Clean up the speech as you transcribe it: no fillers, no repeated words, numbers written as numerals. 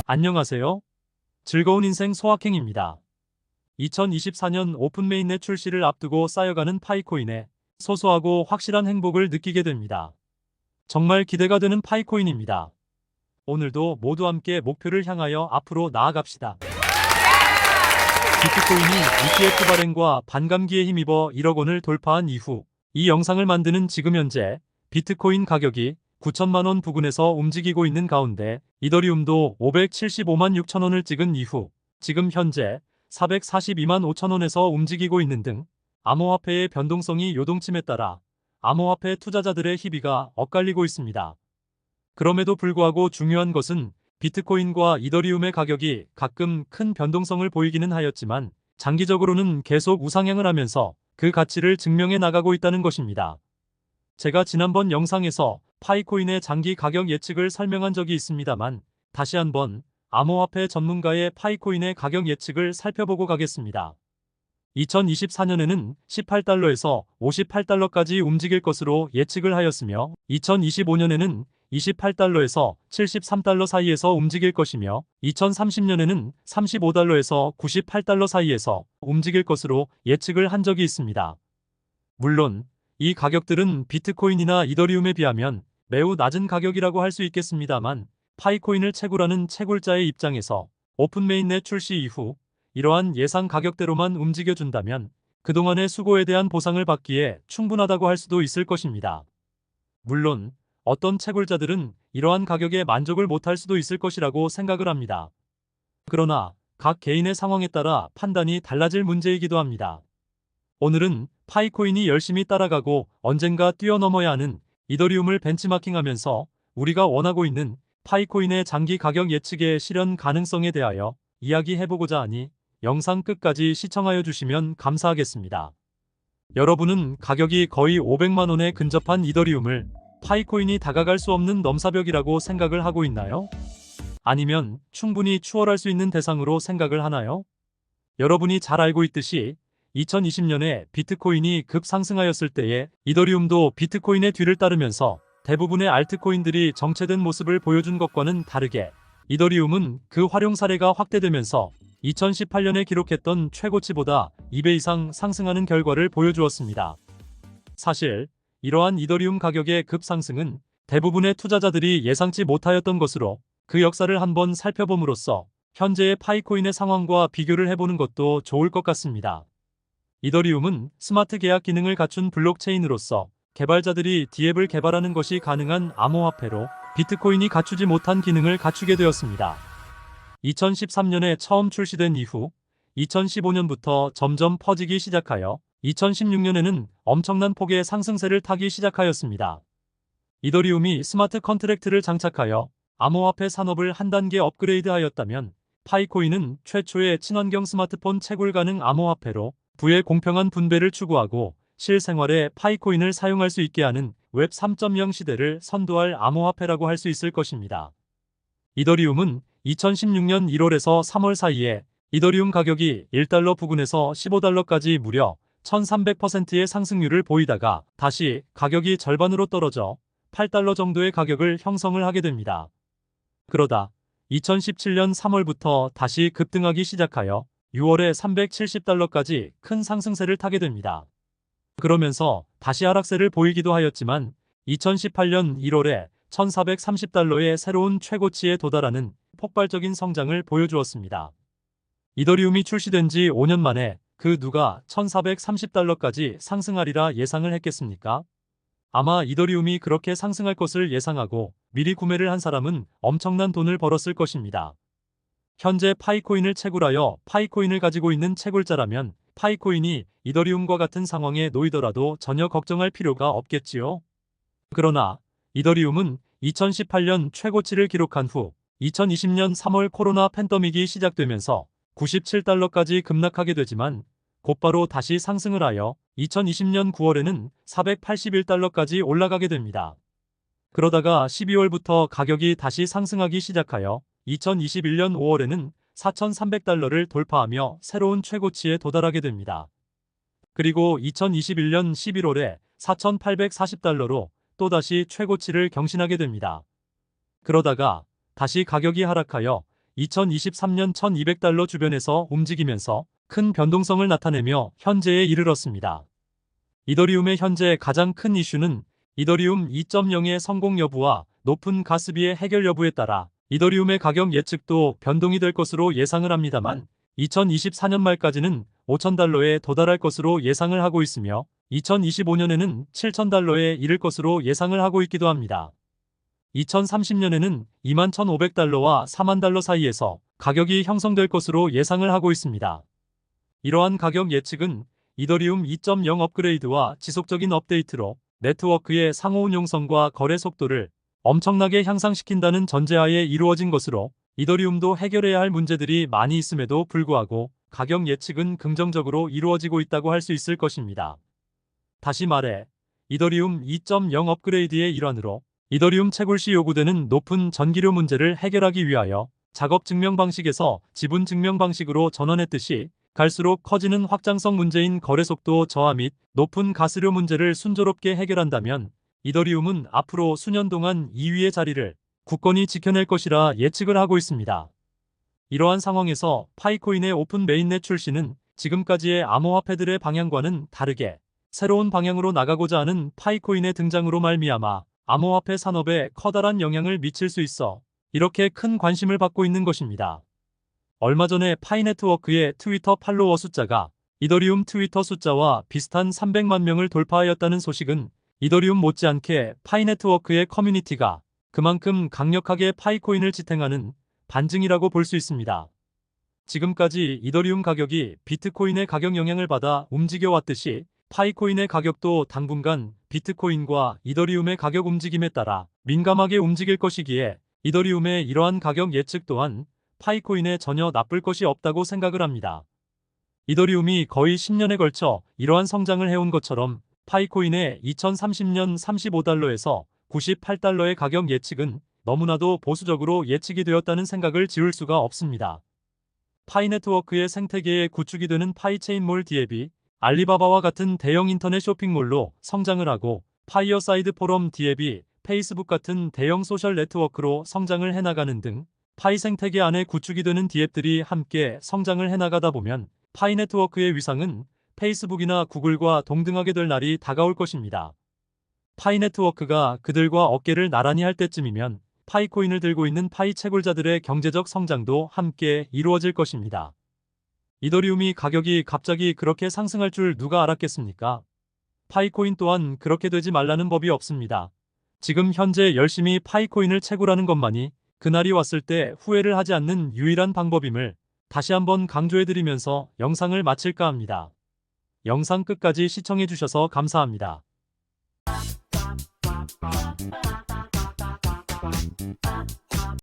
안녕하세요. 즐거운 인생 소확행입니다. 2024년 오픈 메인넷 출시를 앞두고 쌓여가는 파이코인에 소소하고 확실한 행복을 느끼게 됩니다. 정말 기대가 되는 파이코인입니다. 오늘도 모두 함께 목표를 향하여 앞으로 나아갑시다. 비트코인이 ETF 발행과 반감기에 힘입어 1억 원을 돌파한 이후 이 영상을 만드는 지금 현재 비트코인 가격이 9천만 원 부근에서 움직이고 있는 가운데 이더리움도 575만 6천 원을 찍은 이후 지금 현재 442만 5천 원에서 움직이고 있는 등 암호화폐의 변동성이 요동침에 따라 암호화폐 투자자들의 희비가 엇갈리고 있습니다. 그럼에도 불구하고 중요한 것은 비트코인과 이더리움의 가격이 가끔 큰 변동성을 보이기는 하였지만 장기적으로는 계속 우상향을 하면서 그 가치를 증명해 나가고 있다는 것입니다. 제가 지난번 영상에서 파이코인의 장기 가격 예측을 설명한 적이 있습니다만 다시 한번 암호화폐 전문가의 파이코인의 가격 예측을 살펴보고 가겠습니다. 2024년에는 18달러에서 58달러까지 움직일 것으로 예측을 하였으며 2025년에는 28달러에서 73달러 사이에서 움직일 것이며 2030년에는 35달러에서 98달러 사이에서 움직일 것으로 예측을 한 적이 있습니다. 물론 이 가격들은 비트코인이나 이더리움에 비하면 매우 낮은 가격이라고 할 수 있겠습니다만 파이코인을 채굴하는 채굴자의 입장에서 오픈 메인넷 출시 이후 이러한 예상 가격대로만 움직여준다면 그동안의 수고에 대한 보상을 받기에 충분하다고 할 수도 있을 것입니다. 물론 어떤 채굴자들은 이러한 가격에 만족을 못할 수도 있을 것이라고 생각을 합니다. 그러나 각 개인의 상황에 따라 판단이 달라질 문제이기도 합니다. 오늘은 파이코인이 열심히 따라가고 언젠가 뛰어넘어야 하는 이더리움을 벤치마킹하면서 우리가 원하고 있는 파이코인의 장기 가격 예측의 실현 가능성에 대하여 이야기해보고자 하니 영상 끝까지 시청하여 주시면 감사하겠습니다. 여러분은 가격이 거의 500만 원에 근접한 이더리움을 파이코인이 다가갈 수 없는 넘사벽이라고 생각을 하고 있나요? 아니면 충분히 추월할 수 있는 대상으로 생각을 하나요? 여러분이 잘 알고 있듯이 2020년에 비트코인이 급상승하였을 때에 이더리움도 비트코인의 뒤를 따르면서 대부분의 알트코인들이 정체된 모습을 보여준 것과는 다르게 이더리움은 그 활용 사례가 확대되면서 2018년에 기록했던 최고치보다 2배 이상 상승하는 결과를 보여주었습니다. 사실 이러한 이더리움 가격의 급상승은 대부분의 투자자들이 예상치 못하였던 것으로 그 역사를 한번 살펴봄으로써 현재의 파이코인의 상황과 비교를 해보는 것도 좋을 것 같습니다. 이더리움은 스마트 계약 기능을 갖춘 블록체인으로서 개발자들이 D앱을 개발하는 것이 가능한 암호화폐로 비트코인이 갖추지 못한 기능을 갖추게 되었습니다. 2013년에 처음 출시된 이후 2015년부터 점점 퍼지기 시작하여 2016년에는 엄청난 폭의 상승세를 타기 시작하였습니다. 이더리움이 스마트 컨트랙트를 장착하여 암호화폐 산업을 한 단계 업그레이드하였다면 파이코인은 최초의 친환경 스마트폰 채굴 가능 암호화폐로 부의 공평한 분배를 추구하고 실생활에 파이코인을 사용할 수 있게 하는 웹 3.0 시대를 선도할 암호화폐라고 할 수 있을 것입니다. 이더리움은 2016년 1월에서 3월 사이에 이더리움 가격이 1달러 부근에서 15달러까지 무려 1300%의 상승률을 보이다가 다시 가격이 절반으로 떨어져 8달러 정도의 가격을 형성을 하게 됩니다. 그러다 2017년 3월부터 다시 급등하기 시작하여 6월에 370달러까지 큰 상승세를 타게 됩니다. 그러면서 다시 하락세를 보이기도 하였지만 2018년 1월에 1430달러의 새로운 최고치에 도달하는 폭발적인 성장을 보여주었습니다. 이더리움이 출시된 지 5년 만에 그 누가 1430달러까지 상승하리라 예상을 했겠습니까? 아마 이더리움이 그렇게 상승할 것을 예상하고 미리 구매를 한 사람은 엄청난 돈을 벌었을 것입니다. 현재 파이코인을 채굴하여 파이코인을 가지고 있는 채굴자라면 파이코인이 이더리움과 같은 상황에 놓이더라도 전혀 걱정할 필요가 없겠지요. 그러나 이더리움은 2018년 최고치를 기록한 후 2020년 3월 코로나 팬데믹이 시작되면서 97달러까지 급락하게 되지만 곧바로 다시 상승을 하여 2020년 9월에는 481달러까지 올라가게 됩니다. 그러다가 12월부터 가격이 다시 상승하기 시작하여 2021년 5월에는 4,300달러를 돌파하며 새로운 최고치에 도달하게 됩니다. 그리고 2021년 11월에 4,840달러로 또다시 최고치를 경신하게 됩니다. 그러다가 다시 가격이 하락하여 2023년 1200달러 주변에서 움직이면서 큰 변동성을 나타내며 현재에 이르렀습니다. 이더리움의 현재 가장 큰 이슈는 이더리움 2.0의 성공 여부와 높은 가스비의 해결 여부에 따라 이더리움의 가격 예측도 변동이 될 것으로 예상을 합니다만 2024년 말까지는 5,000달러에 도달할 것으로 예상을 하고 있으며 2025년에는 7,000달러에 이를 것으로 예상을 하고 있기도 합니다. 2030년에는 21,500달러와 4만 달러 사이에서 가격이 형성될 것으로 예상을 하고 있습니다. 이러한 가격 예측은 이더리움 2.0 업그레이드와 지속적인 업데이트로 네트워크의 상호 운용성과 거래 속도를 엄청나게 향상시킨다는 전제하에 이루어진 것으로 이더리움도 해결해야 할 문제들이 많이 있음에도 불구하고 가격 예측은 긍정적으로 이루어지고 있다고 할 수 있을 것입니다. 다시 말해 이더리움 2.0 업그레이드의 일환으로 이더리움 채굴 시 요구되는 높은 전기료 문제를 해결하기 위하여 작업 증명 방식에서 지분 증명 방식으로 전환했듯이 갈수록 커지는 확장성 문제인 거래 속도 저하 및 높은 가스료 문제를 순조롭게 해결한다면 이더리움은 앞으로 수년 동안 2위의 자리를 굳건히 지켜낼 것이라 예측을 하고 있습니다. 이러한 상황에서 파이코인의 오픈 메인넷 출시는 지금까지의 암호화폐들의 방향과는 다르게 새로운 방향으로 나가고자 하는 파이코인의 등장으로 말미암아 암호화폐 산업에 커다란 영향을 미칠 수 있어 이렇게 큰 관심을 받고 있는 것입니다. 얼마 전에 파이네트워크의 트위터 팔로워 숫자가 이더리움 트위터 숫자와 비슷한 300만 명을 돌파하였다는 소식은 이더리움 못지않게 파이네트워크의 커뮤니티가 그만큼 강력하게 파이코인을 지탱하는 반증이라고 볼 수 있습니다. 지금까지 이더리움 가격이 비트코인의 가격 영향을 받아 움직여 왔듯이 파이코인의 가격도 당분간 비트코인과 이더리움의 가격 움직임에 따라 민감하게 움직일 것이기에 이더리움의 이러한 가격 예측 또한 파이코인에 전혀 나쁠 것이 없다고 생각을 합니다. 이더리움이 거의 10년에 걸쳐 이러한 성장을 해온 것처럼 파이코인의 2030년 35달러에서 98달러의 가격 예측은 너무나도 보수적으로 예측이 되었다는 생각을 지울 수가 없습니다. 파이네트워크의 생태계에 구축이 되는 파이체인몰 디앱이 알리바바와 같은 대형 인터넷 쇼핑몰로 성장을 하고 파이어사이드 포럼 디앱이 페이스북 같은 대형 소셜 네트워크로 성장을 해나가는 등 파이 생태계 안에 구축이 되는 디앱들이 함께 성장을 해나가다 보면 파이네트워크의 위상은 페이스북이나 구글과 동등하게 될 날이 다가올 것입니다. 파이네트워크가 그들과 어깨를 나란히 할 때쯤이면 파이코인을 들고 있는 파이 채굴자들의 경제적 성장도 함께 이루어질 것입니다. 이더리움이 가격이 갑자기 그렇게 상승할 줄 누가 알았겠습니까? 파이코인 또한 그렇게 되지 말라는 법이 없습니다. 지금 현재 열심히 파이코인을 채굴하는 것만이 그날이 왔을 때 후회를 하지 않는 유일한 방법임을 다시 한번 강조해드리면서 영상을 마칠까 합니다. 영상 끝까지 시청해주셔서 감사합니다.